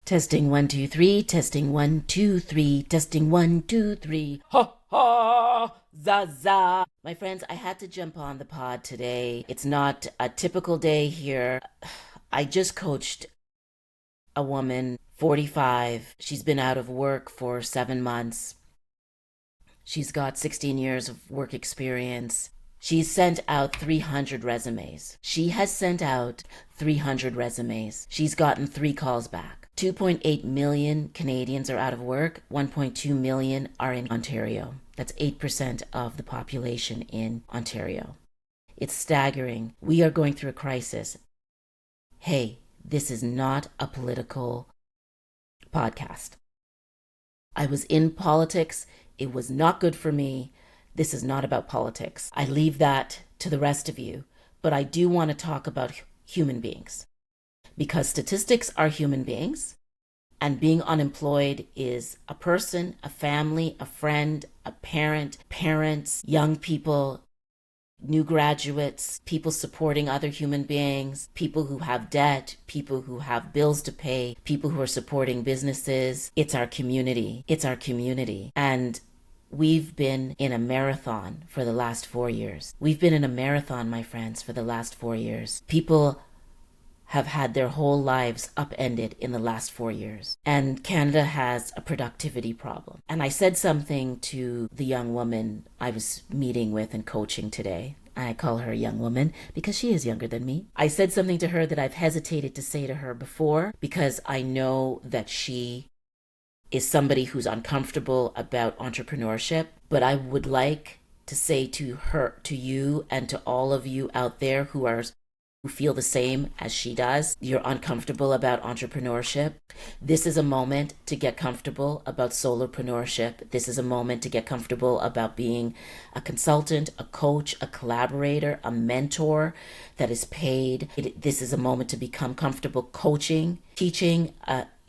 Testing 1, 2, 3, testing 1, 2, 3, testing 1, 2, 3. Ha ha! Za. My friends, I had to jump on the pod today. It's not a typical day here. I just coached a woman, 45. She's been out of work for 7 months. She's got 16 years of work experience. She's sent out 300 resumes. She has sent out 300 resumes. She's gotten 3 calls back. 2.8 million Canadians are out of work. 1.2 million are in Ontario. That's 8% of the population in Ontario. It's staggering. We are going through a crisis. Hey, this is not a political podcast. I was in politics. It was not good for me. This is not about politics. I leave that to the rest of you. But I do want to talk about human beings. Because statistics are human beings, and being unemployed is a person, a family, a friend, a parent, parents, young people, new graduates, people supporting other human beings, people who have debt, people who have bills to pay, people who are supporting businesses. It's our community. It's our community. And we've been in a marathon for the last 4 years. We've been in a marathon, my friends, for the last 4 years. People have had their whole lives upended in the last 4 years. And Canada has a productivity problem. And I said something to the young woman I was meeting with and coaching today. I call her a young woman because she is younger than me. I said something to her that I've hesitated to say to her before because I know that she is somebody who's uncomfortable about entrepreneurship. But I would like to say to her, to you, and to all of you out there who feel the same as she does, you're uncomfortable about entrepreneurship. This is a moment to get comfortable about solopreneurship. This is a moment to get comfortable about being a consultant, a coach, a collaborator, a mentor that is paid. This is a moment to become comfortable coaching, teaching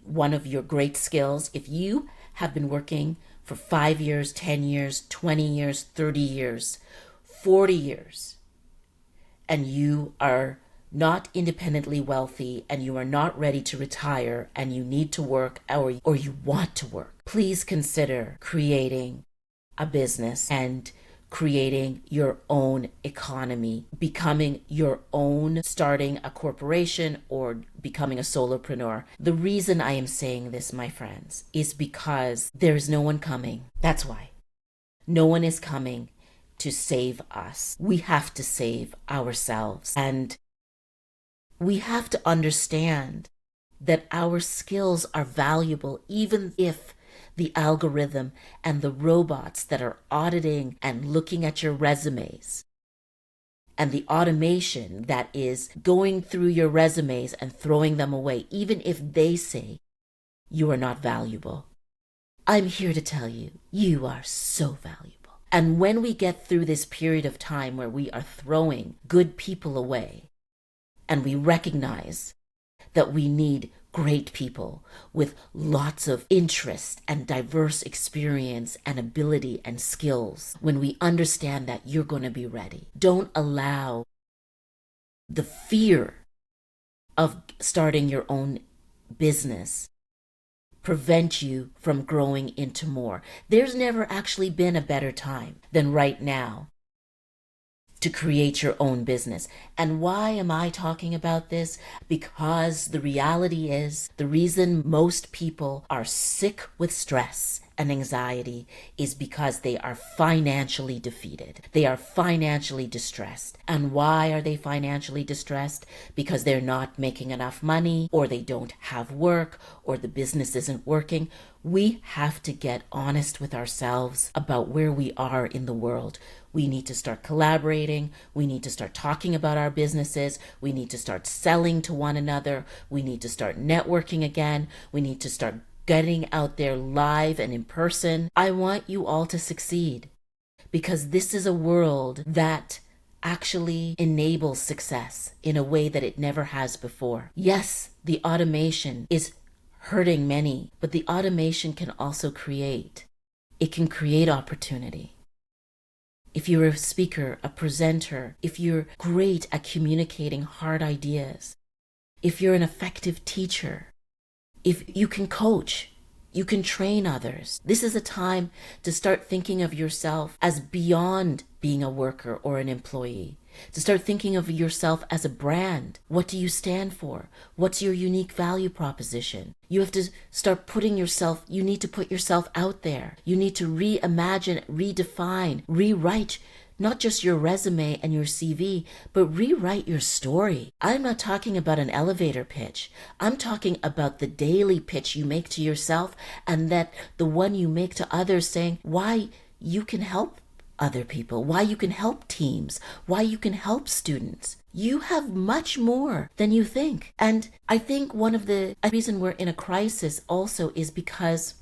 one of your great skills. If you have been working for 5 years, 10 years, 20 years, 30 years, 40 years, and you are not independently wealthy and you are not ready to retire and you need to work or you want to work, please consider creating a business and creating your own economy, becoming your own, starting a corporation or becoming a solopreneur. The reason I am saying this, my friends, is because there's no one coming. That's why. No one is coming to save us. We have to save ourselves. And we have to understand that our skills are valuable even if the algorithm and the robots that are auditing and looking at your resumes and the automation that is going through your resumes and throwing them away, even if they say you are not valuable. I'm here to tell you, you are so valuable. And when we get through this period of time where we are throwing good people away, and we recognize that we need great people with lots of interest and diverse experience and ability and skills, when we understand that, you're going to be ready. Don't allow the fear of starting your own business prevent you from growing into more. There's never actually been a better time than right now to create your own business. And why am I talking about this? Because the reality is, the reason most people are sick with stress and anxiety is because they are financially defeated. They are financially distressed. And why are they financially distressed? Because they're not making enough money, or they don't have work, or the business isn't working. We have to get honest with ourselves about where we are in the world. We need to start collaborating. We need to start talking about our businesses. We need to start selling to one another. We need to start networking again. We need to start getting out there live and in person. I want you all to succeed because this is a world that actually enables success in a way that it never has before. Yes, the automation is hurting many, but the automation can also create. It can create opportunity. If you're a speaker, a presenter, if you're great at communicating hard ideas, if you're an effective teacher, If you can coach, you can train others. This is a time to start thinking of yourself as beyond being a worker or an employee. To start thinking of yourself as a brand. What do you stand for? What's your unique value proposition? You have to start putting yourself, you need to put yourself out there. You need to reimagine, redefine, rewrite not just your resume and your CV, but rewrite your story. I'm not talking about an elevator pitch. I'm talking about the daily pitch you make to yourself and that the one you make to others saying why you can help other people, why you can help teams, why you can help students. You have much more than you think. And I think one of the reason we're in a crisis also is because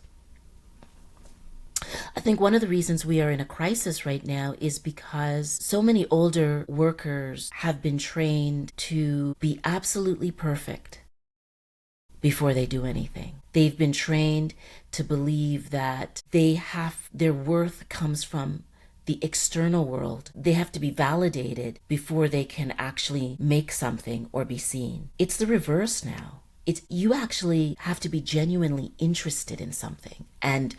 I think one of the reasons we are in a crisis right now is because so many older workers have been trained to be absolutely perfect before they do anything. They've been trained to believe that their worth comes from the external world. They have to be validated before they can actually make something or be seen. It's the reverse now. You actually have to be genuinely interested in something and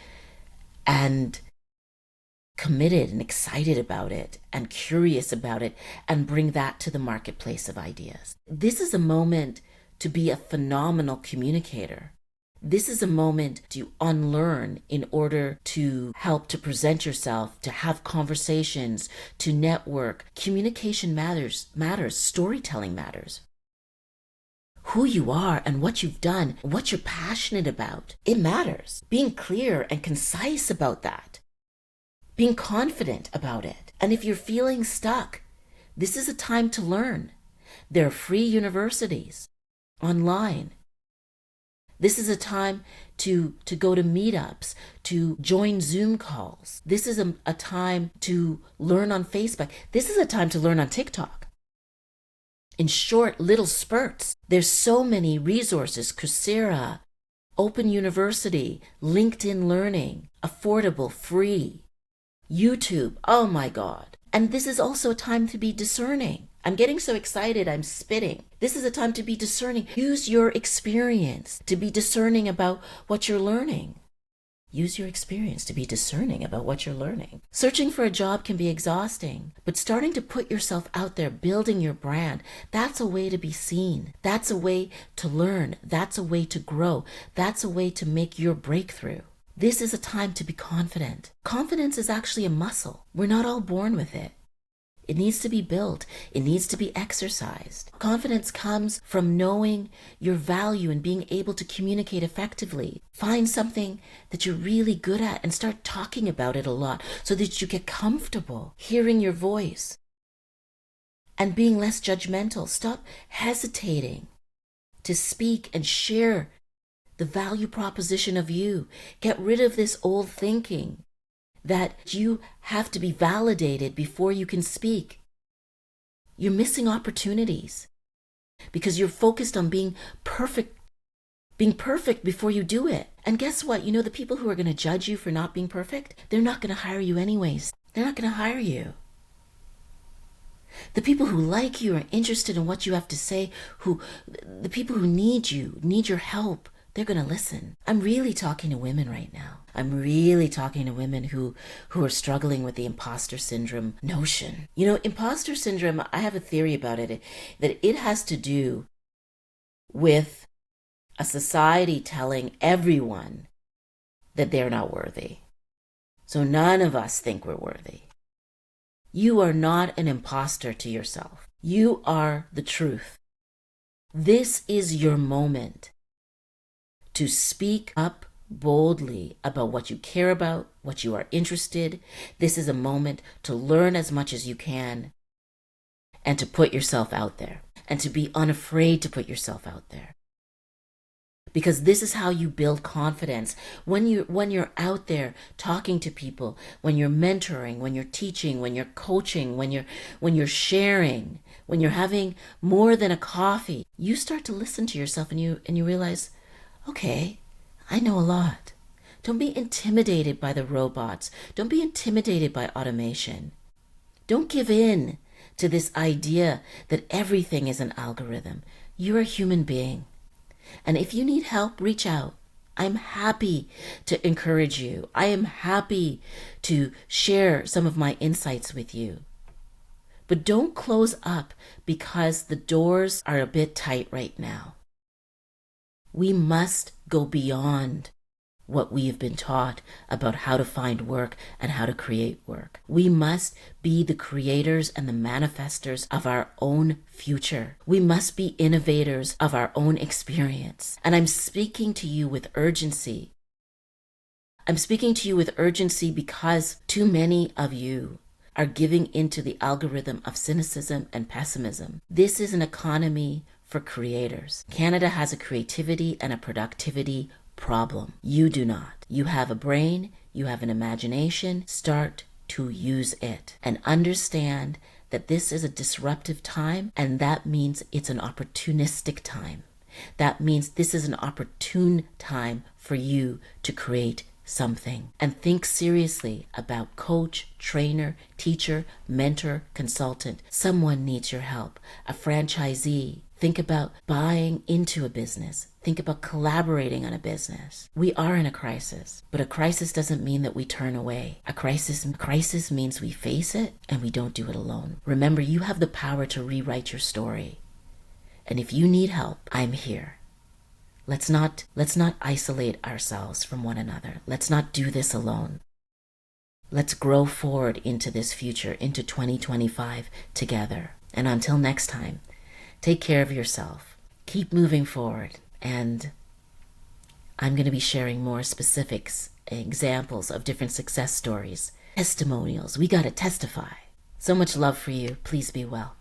committed and excited about it and curious about it and bring that to the marketplace of ideas. This is a moment to be a phenomenal communicator. This is a moment to unlearn in order to help to present yourself, to have conversations, to network. Communication matters, storytelling matters. Who you are and what you've done, what you're passionate about, it matters. Being clear and concise about that. Being confident about it. And if you're feeling stuck, this is a time to learn. There are free universities online. This is a time to go to meetups, to join Zoom calls. This is a time to learn on Facebook. This is a time to learn on TikTok. In short little spurts. There's so many resources, Coursera, Open University, LinkedIn Learning, affordable, free, YouTube, oh my God. And this is also a time to be discerning. I'm getting so excited, I'm spitting. This is a time to be discerning. Use your experience to be discerning about what you're learning. Use your experience to be discerning about what you're learning. Searching for a job can be exhausting, but starting to put yourself out there, building your brand, that's a way to be seen. That's a way to learn. That's a way to grow. That's a way to make your breakthrough. This is a time to be confident. Confidence is actually a muscle. We're not all born with it. It needs to be built. It needs to be exercised. Confidence comes from knowing your value and being able to communicate effectively. Find something that you're really good at and start talking about it a lot so that you get comfortable hearing your voice and being less judgmental. Stop hesitating to speak and share the value proposition of you. Get rid of this old thinking that you have to be validated before you can speak. You're missing opportunities because you're focused on being perfect before you do it. And guess what? You know, the people who are going to judge you for not being perfect, they're not going to hire you anyways. They're not going to hire you. The people who like you are interested in what you have to say, the people who need you, need your help, they're going to listen. I'm really talking to women right now. I'm really talking to women who are struggling with the imposter syndrome notion. You know, imposter syndrome, I have a theory about it, that it has to do with a society telling everyone that they're not worthy. So none of us think we're worthy. You are not an imposter to yourself. You are the truth. This is your moment to speak up boldly about what you care about, what you are interested. This is a moment to learn as much as you can and to put yourself out there and to be unafraid to put yourself out there. Because this is how you build confidence. When you're out there talking to people, when you're mentoring, when you're teaching, when you're coaching, when you're sharing, when you're having more than a coffee, you start to listen to yourself and you realize, okay, I know a lot. Don't be intimidated by the robots. Don't be intimidated by automation. Don't give in to this idea that everything is an algorithm. You're a human being. And if you need help, reach out. I'm happy to encourage you. I am happy to share some of my insights with you. But don't close up because the doors are a bit tight right now. We must go beyond what we have been taught about how to find work and how to create work. We must be the creators and the manifestors of our own future. We must be innovators of our own experience. And I'm speaking to you with urgency. I'm speaking to you with urgency because too many of you are giving into the algorithm of cynicism and pessimism. This is an economy for creators. Canada has a creativity and a productivity problem. You do not. You have a brain, you have an imagination. Start to use it and understand that this is a disruptive time, and that means it's an opportunistic time. That means this is an opportune time for you to create something. And think seriously about coach, trainer, teacher, mentor, consultant. Someone needs your help. A franchisee. Think about buying into a business. Think about collaborating on a business. We are in a crisis, but a crisis doesn't mean that we turn away. A crisis means we face it and we don't do it alone. Remember, you have the power to rewrite your story. And if you need help, I'm here. Let's not isolate ourselves from one another. Let's not do this alone. Let's grow forward into this future, into 2025 together. And until next time, take care of yourself. Keep moving forward. And I'm going to be sharing more specifics, examples of different success stories, testimonials. We got to testify. So much love for you. Please be well.